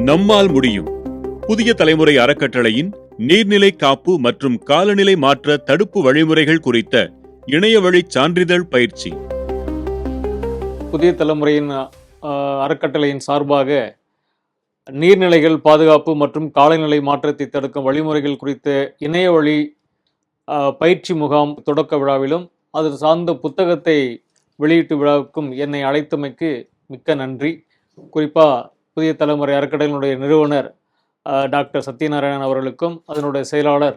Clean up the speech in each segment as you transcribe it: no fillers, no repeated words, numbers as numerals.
நம்மால் முடியும். புதிய தலைமுறை அறக்கட்டளையின் நீர்நிலை காப்பு மற்றும் காலநிலை மாற்ற தடுப்பு வழிமுறைகள் குறித்த இணையவழி சான்றிதழ் பயிற்சி. புதிய தலைமுறையின் அறக்கட்டளையின் சார்பாக நீர்நிலைகள் பாதுகாப்பு மற்றும் காலநிலை மாற்றத்தை தடுக்கும் வழிமுறைகள் குறித்த இணையவழி பயிற்சி முகாம் தொடக்க விழாவிலும் அது சார்ந்த புத்தகத்தை வெளியீட்டு விழாவுக்கும் என்னை அழைத்தமைக்கு மிக்க நன்றி. குறிப்பாக புதிய தலைமுறை அறக்கட்டளையினுடைய நிறுவனர் டாக்டர் சத்யநாராயணன் அவர்களுக்கும், அதனுடைய செயலாளர்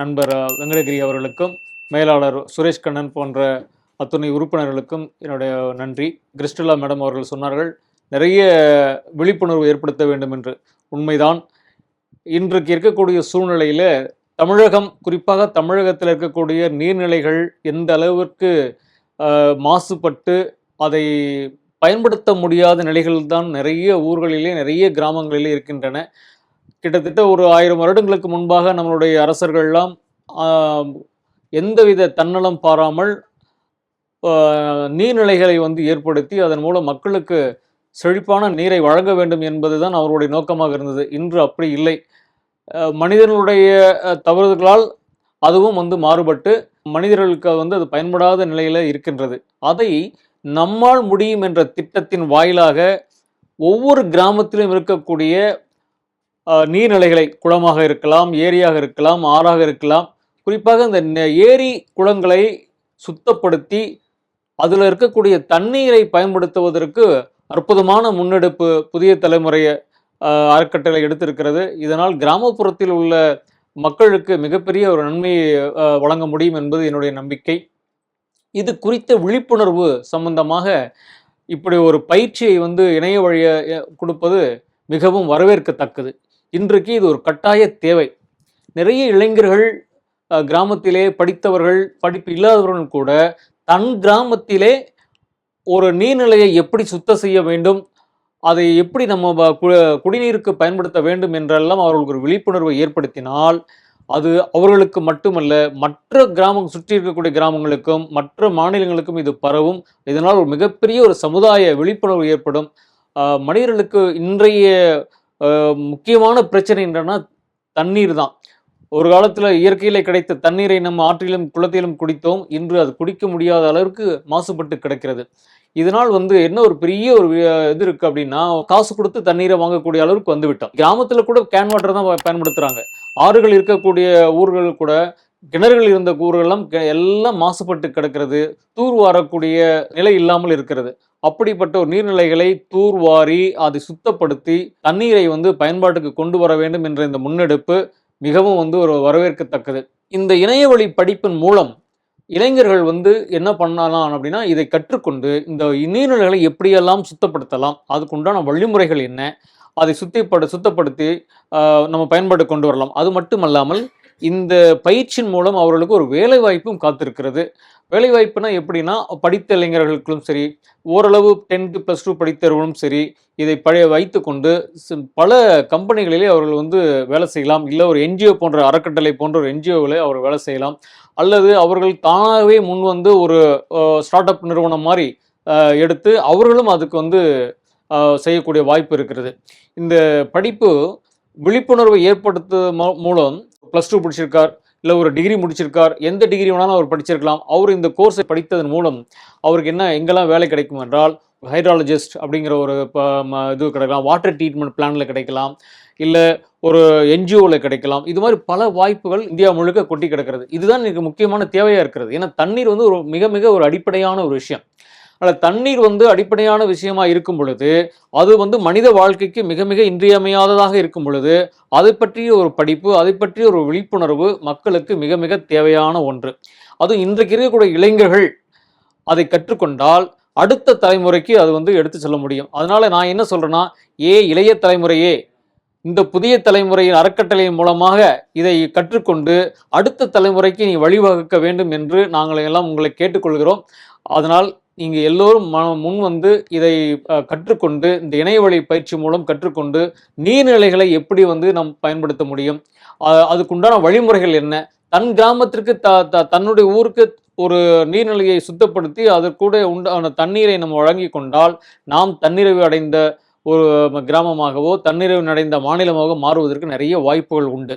நண்பர் வெங்கடகிரி அவர்களுக்கும், மேலாளர் சுரேஷ் கண்ணன் போன்ற அத்துணை உறுப்பினர்களுக்கும் என்னுடைய நன்றி. கிறிஸ்டலா மேடம் அவர்கள் சொன்னார்கள், நிறைய விழிப்புணர்வு ஏற்படுத்த வேண்டும் என்று. உண்மைதான். இன்றைக்கு இருக்கக்கூடிய சூழ்நிலையில் தமிழகம், குறிப்பாக தமிழகத்தில் இருக்கக்கூடிய நீர்நிலைகள் எந்த அளவிற்கு மாசுபட்டு அதை பயன்படுத்த முடியாத நிலைகள் தான் நிறைய ஊர்களிலே, நிறைய கிராமங்களிலே இருக்கின்றன. கிட்டத்தட்ட ஒரு 1000 வருடங்களுக்கு முன்பாக நம்மளுடைய அரசர்கள்லாம் எந்தவித தன்னலம் பாராமல் நீர்நிலைகளை ஏற்படுத்தி அதன் மூலம் மக்களுக்கு செழிப்பான நீரை வழங்க வேண்டும் என்பதுதான் அவருடைய நோக்கமாக இருந்தது. இன்று அப்படி இல்லை. மனிதர்களுடைய தவறுதலால் அதுவும் மாறுபட்டு மனிதர்களுக்கு அது பயன்படாத நிலையில் இருக்கின்றது. அதை நம்மால் முடியும் என்ற திட்டத்தின் வாயிலாக ஒவ்வொரு கிராமத்திலும் இருக்கக்கூடிய நீர்நிலைகளை, குளமாக இருக்கலாம், ஏரியாக இருக்கலாம், ஆறாக இருக்கலாம், குறிப்பாக இந்த ஏரி குளங்களை சுத்தப்படுத்தி அதில் இருக்கக்கூடிய தண்ணீரை பயன்படுத்துவதற்கு அற்புதமான முன்னெடுப்பு புதிய தலைமுறை அறக்கட்டளை எடுத்திருக்கிறது. இதனால் கிராமப்புறத்தில் உள்ள மக்களுக்கு மிகப்பெரிய ஒரு நன்மையை வழங்க முடியும் என்பது என்னுடைய நம்பிக்கை. இது குறித்த விழிப்புணர்வு சம்பந்தமாக இப்படி ஒரு பயிற்சியை இணைய வழிய கொடுப்பது மிகவும் வரவேற்கத்தக்கது. இன்றைக்கு இது ஒரு கட்டாய தேவை. நிறைய இளைஞர்கள், கிராமத்திலே படித்தவர்கள், படிப்பு இல்லாதவர்கள் கூட தன் கிராமத்திலே ஒரு நீர்நிலையை எப்படி சுத்தம் செய்ய வேண்டும், அதை எப்படி நம்ம குடிநீருக்கு பயன்படுத்த வேண்டும் என்றெல்லாம் அவர்களுக்கு ஒரு விழிப்புணர்வை ஏற்படுத்தினால் அது அவர்களுக்கு மட்டுமல்ல, மற்ற சுற்றி இருக்கக்கூடிய கிராமங்களுக்கும் மற்ற மாநிலங்களுக்கும் இது பரவும். இதனால் ஒரு மிகப்பெரிய ஒரு சமுதாய விழிப்புணர்வு ஏற்படும். மனிதர்களுக்கு இன்றைய முக்கியமான பிரச்சனை என்னன்னா தண்ணீர் தான். ஒரு காலத்தில் இயற்கையில் கிடைத்த தண்ணீரை நம்ம ஆற்றிலும் குளத்திலும் குடித்தோம். இன்று அது குடிக்க முடியாத அளவுக்கு மாசுபட்டு கிடக்கிறது. இதனால் என்ன ஒரு பெரிய ஒரு இது இருக்குது அப்படின்னா, காசு கொடுத்து தண்ணீரை வாங்கக்கூடிய அளவுக்கு வந்துவிட்டோம். கிராமத்தில் கூட கேன் வாட்டர் தான் பயன்படுத்துகிறாங்க. ஆறுகள் இருக்கக்கூடிய ஊர்கள் கூட, கிணறுகள் இருந்த ஊர்களெல்லாம் எல்லாம் மாசுபட்டு கிடக்கிறது. தூர் வாரக்கூடிய நிலை இல்லாமல் இருக்கிறது. அப்படிப்பட்ட ஒரு நீர்நிலைகளை தூர்வாரி அதை சுத்தப்படுத்தி தண்ணீரை பயன்பாட்டுக்கு கொண்டு வர வேண்டும் என்ற இந்த முன்னெடுப்பு மிகவும் ஒரு வரவேற்கத்தக்கது. இந்த இணையவழி படிப்பின் மூலம் இளைஞர்கள் என்ன பண்ணலாம் அப்படின்னா, இதை கற்றுக்கொண்டு இந்த நீர்நிலைகளை எப்படியெல்லாம் சுத்தப்படுத்தலாம், அதுக்குண்டான வழிமுறைகள் என்ன, அதை சுத்தப்படுத்தி நம்ம பயன்பாடு கொண்டு வரலாம். அது மட்டுமல்லாமல் இந்த பயிற்சியின் மூலம் அவர்களுக்கு ஒரு வேலை வாய்ப்பும் காத்திருக்கிறது. வேலை வாய்ப்புனா எப்படின்னா, படித்த இளைஞர்களுக்கும் சரி, ஓரளவு 10th + 2 படித்தவர்களும் சரி, இதை வைத்து கொண்டு பல கம்பெனிகளிலே அவர்கள் வேலை செய்யலாம். இல்லை ஒரு என்ஜிஓ போன்ற அறக்கட்டளை போன்ற ஒரு என்ஜிஓவில் அவர் வேலை செய்யலாம். அல்லது அவர்கள் தானாகவே முன் ஒரு ஸ்டார்ட் அப் நிறுவனம் மாதிரி எடுத்து அவர்களும் அதுக்கு செய்யக்கூடிய வாய்ப்பு இருக்கிறது. இந்த படிப்பு விழிப்புணர்வை ஏற்படுத்தும் மூலம் +2 படிச்சிருக்கார், இல்லை ஒரு டிகிரி முடிச்சிருக்கார், எந்த டிகிரி வேணாலும் அவர் படிச்சிருக்கலாம். அவர் இந்த கோர்ஸை படித்ததன் மூலம் அவருக்கு எங்கெல்லாம் வேலை கிடைக்கும் என்றால், ஹைட்ராலஜிஸ்ட் அப்படிங்கிற ஒரு இது கிடைக்கலாம், வாட்டர் ட்ரீட்மெண்ட் பிளானில் கிடைக்கலாம், இல்லை ஒரு என்ஜிஓவில் கிடைக்கலாம். இது மாதிரி பல வாய்ப்புகள் இந்தியா முழுக்க கொட்டி கிடக்கிறது. இதுதான் எனக்கு முக்கியமான தேவையாக இருக்கிறது. ஏன்னா தண்ணீர் ஒரு மிக மிக ஒரு அடிப்படையான ஒரு விஷயம். அதில் தண்ணீர் அடிப்படையான விஷயமா இருக்கும் பொழுது, அது மனித வாழ்க்கைக்கு மிக மிக இன்றியமையாததாக இருக்கும் பொழுது, அதை பற்றிய ஒரு படிப்பு, அதை பற்றிய ஒரு விழிப்புணர்வு மக்களுக்கு மிக மிக தேவையான ஒன்று. அதுவும் இன்றைக்கு இருக்கக்கூடிய இளைஞர்கள் அதை கற்றுக்கொண்டால் அடுத்த தலைமுறைக்கு அது எடுத்து செல்ல முடியும். அதனால நான் என்ன சொல்றேன்னா, இளைய தலைமுறையே, இந்த புதிய தலைமுறையின் அறக்கட்டளையின் மூலமாக இதை கற்றுக்கொண்டு அடுத்த தலைமுறைக்கு நீ வழிவகுக்க வேண்டும் என்று நாங்கள் எல்லாம் உங்களை கேட்டுக்கொள்கிறோம். அதனால் நீங்கள் எல்லோரும் முன் இதை கற்றுக்கொண்டு, இந்த இணையவழி பயிற்சி மூலம் கற்றுக்கொண்டு நீர்நிலைகளை எப்படி நாம் பயன்படுத்த முடியும், அதுக்குண்டான வழிமுறைகள் என்ன, தன் கிராமத்திற்கு தன்னுடைய ஊருக்கு ஒரு நீர்நிலையை சுத்தப்படுத்தி அதற்கூட உண்டான தண்ணீரை நம்ம வழங்கி கொண்டால் நாம் தன்னிறைவு அடைந்த ஒரு கிராமமாகவோ தன்னிறைவு அடைந்த மாநிலமாக மாறுவதற்கு நிறைய வாய்ப்புகள் உண்டு.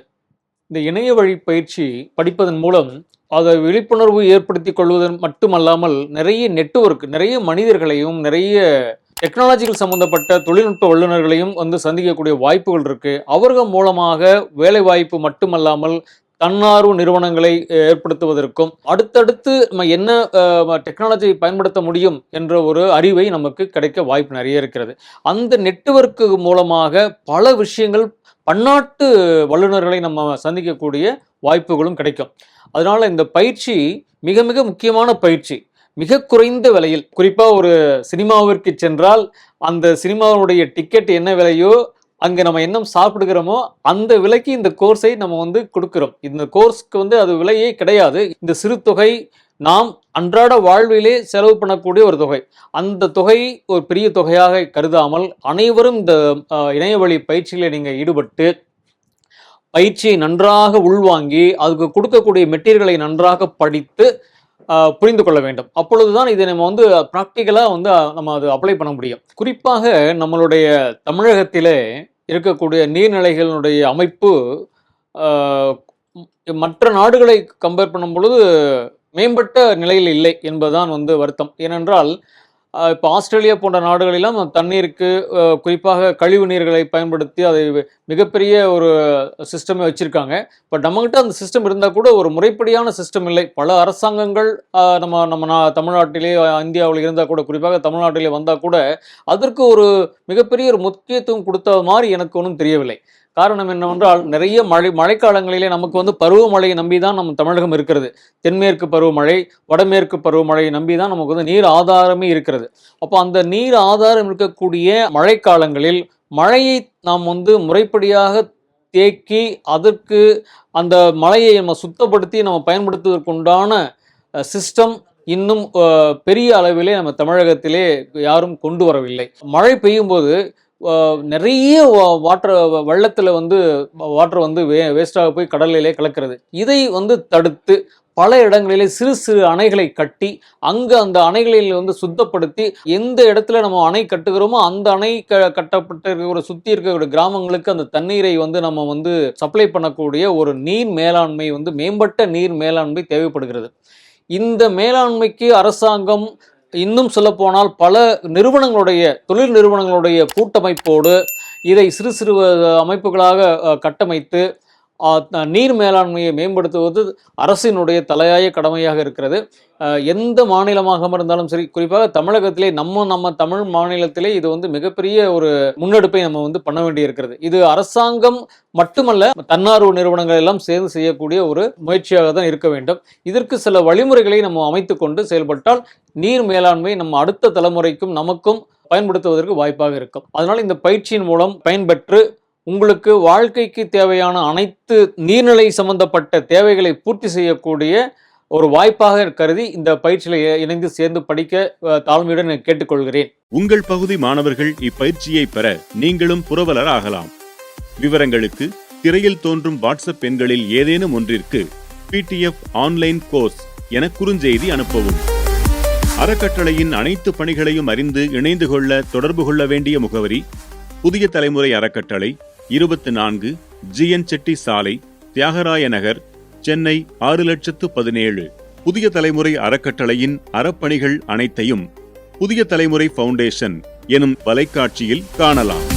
இந்த இணைய வழி பயிற்சி படிப்பதன் மூலம் அதை விழிப்புணர்வு ஏற்படுத்தி கொள்வதன் மட்டுமல்லாமல் நிறைய நெட்வொர்க், நிறைய மனிதர்களையும், நிறைய டெக்னாலஜிகள் சம்பந்தப்பட்ட தொழில்நுட்ப வல்லுநர்களையும் சந்திக்கக்கூடிய வாய்ப்புகள் இருக்கு. அவர்கள் மூலமாக வேலை வாய்ப்பு மட்டுமல்லாமல் தன்னார்வ நிறுவனங்களை ஏற்படுத்துவதற்கும் அடுத்தடுத்து நம்ம என்ன டெக்னாலஜியை பயன்படுத்த முடியும் என்ற ஒரு அறிவை நமக்கு கிடைக்க வாய்ப்பு நிறைய இருக்கிறது. அந்த நெட்வொர்க்கு மூலமாக பல விஷயங்கள், பன்னாட்டு வல்லுநர்களை நம்ம சந்திக்கக்கூடிய வாய்ப்புகளும் கிடைக்கும். அதனால இந்த பயிற்சி மிக மிக முக்கியமான பயிற்சி. மிக குறைந்த விலையில், குறிப்பாக ஒரு சினிமாவிற்கு சென்றால் அந்த சினிமாவுடைய டிக்கெட் என்ன விலையோ, அங்கே நம்ம என்ன சாப்பிடுகிறோமோ அந்த விலைக்கு இந்த கோர்ஸை நம்ம கொடுக்கிறோம். இந்த கோர்ஸ்க்கு அது விலையே கிடையாது. இந்த சிறு தொகை நாம் அன்றாட வாழ்விலே செலவு பண்ணக்கூடிய ஒரு தொகை. அந்த தொகை ஒரு பெரிய தொகையாக கருதாமல் அனைவரும் இந்த இணையவழி பயிற்சிகளை நீங்கள் ஈடுபட்டு பயிற்சியை நன்றாக உள்வாங்கி அதுக்கு கொடுக்கக்கூடிய மெட்டீரியல்களை நன்றாக படித்து புரிந்து கொள்ள வேண்டும். அப்பொழுதுதான் இதை நம்ம ப்ராக்டிக்கலாக நம்ம அது அப்ளை பண்ண முடியும். குறிப்பாக நம்மளுடைய தமிழகத்திலே இருக்கக்கூடிய நீர்நிலைகளுடைய அமைப்பு மற்ற நாடுகளை கம்பேர் பண்ணும் பொழுது மேம்பட்ட நிலையில் இல்லை என்பதுதான் வருத்தம். ஏனென்றால் இப்போ ஆஸ்திரேலியா போன்ற நாடுகளெல்லாம் தண்ணீருக்கு குறிப்பாக கழிவு நீர்களை பயன்படுத்தி அதை மிகப்பெரிய ஒரு சிஸ்டமே வச்சுருக்காங்க. பட் நம்மகிட்ட அந்த சிஸ்டம் இருந்தால் கூட ஒரு முறைப்படியான சிஸ்டம் இல்லை. பல அரசாங்கங்கள் நம்ம தமிழ்நாட்டிலே, இந்தியாவில் இருந்தால் கூட, குறிப்பாக தமிழ்நாட்டிலே வந்தால் கூட அதற்கு ஒரு மிகப்பெரிய ஒரு முக்கியத்துவம் கொடுத்த மாதிரி எனக்கு ஒன்றும் தெரியவில்லை. காரணம் என்னவென்றால் நிறைய மழைக்காலங்களிலே நமக்கு பருவமழையை நம்பி தான் நம்ம தமிழகம் இருக்கிறது. தென்மேற்கு பருவமழை, வடமேற்கு பருவமழையை நம்பி தான் நமக்கு நீர் ஆதாரமே இருக்கிறது. அப்போ அந்த நீர் ஆதாரம் இருக்கக்கூடிய மழைக்காலங்களில் மழையை நாம் முறைப்படியாக தேக்கி அதற்கு அந்த மழையை நம்ம சுத்தப்படுத்தி நம்ம பயன்படுத்துவதற்குண்டான சிஸ்டம் இன்னும் பெரிய அளவிலே நம்ம தமிழகத்திலே யாரும் கொண்டு வரவில்லை. மழை பெய்யும் போது நிறைய வெள்ளத்தில் வாட்டர் வேஸ்டாக போய் கடலிலே கலக்கிறது. இதை தடுத்து பல இடங்களிலே சிறு சிறு அணைகளை கட்டி அங்கே அந்த அணைகளில் சுத்தப்படுத்தி எந்த இடத்துல நம்ம அணை கட்டுகிறோமோ அந்த அணை கட்டப்பட்ட சுற்றி இருக்கக்கூடிய கிராமங்களுக்கு அந்த தண்ணீரை நம்ம சப்ளை பண்ணக்கூடிய ஒரு நீர் மேலாண்மை மேம்பட்ட நீர் மேலாண்மை தேவைப்படுகிறது. இந்த மேலாண்மைக்கு அரசாங்கம் இன்னும் சொல்ல போனால் பல நிறுவனங்களுடைய, தொழில் நிறுவனங்களுடைய கூட்டமைப்போடு இதை சிறு சிறு அமைப்புகளாக கட்டமைத்து நீர் மேலாண்மையை மேம்படுத்துவது அரசினுடைய தலையாய கடமையாக இருக்கிறது. எந்த மாநிலமாக இருந்தாலும் சரி, குறிப்பாக தமிழகத்திலே நம்ம தமிழ் மாநிலத்திலே இது மிகப்பெரிய ஒரு முன்னெடுப்பை நம்ம பண்ண வேண்டி இருக்கிறது. இது அரசாங்கம் மட்டுமல்ல, தன்னார்வ நிறுவனங்கள் எல்லாம் சேர்ந்து செய்யக்கூடிய ஒரு முயற்சியாக தான் இருக்க வேண்டும். இதற்கு சில வழிமுறைகளை நம்ம அமைத்து கொண்டு செயல்பட்டால் நீர் மேலாண்மை நம்ம அடுத்த தலைமுறைக்கும் நமக்கும் பயன்படுத்துவதற்கு வாய்ப்பாக இருக்கும். அதனால் இந்த பயிற்சியின் மூலம் பயன்பெற்று உங்களுக்கு வாழ்க்கைக்கு தேவையான அனைத்து நீர்நிலை சம்பந்தப்பட்ட தேவைகளை பூர்த்தி செய்யக்கூடிய ஒரு வாய்ப்பாக கருதி இந்த பயிற்சியில் இணைந்து சேர்ந்து படிக்க தாழ்மையுடன் கேட்டுக்கொள்கிறேன். உங்கள் பகுதி மாணவர்கள் இப்பயிற்சியை பெற நீங்களும் புரவலர் ஆகலாம். விவரங்களுக்கு திரையில் தோன்றும் வாட்ஸ்அப் எண்களில் ஏதேனும் ஒன்றிற்கு PDF ஆன்லைன் கோர்ஸ் என குறுஞ்செய்தி அனுப்பவும். அறக்கட்டளையின் அனைத்து பணிகளையும் அறிந்து இணைந்து கொள்ள தொடர்பு கொள்ள வேண்டிய முகவரி: புதிய தலைமுறை அறக்கட்டளை, 24 GN செட்டி சாலை, தியாகராய நகர், சென்னை 601700. புதிய தலைமுறை அறக்கட்டளையின் அறப்பணிகள் அனைத்தையும் புதிய தலைமுறை ஃபவுண்டேஷன் எனும் வலைக்காட்சியில் காணலாம்.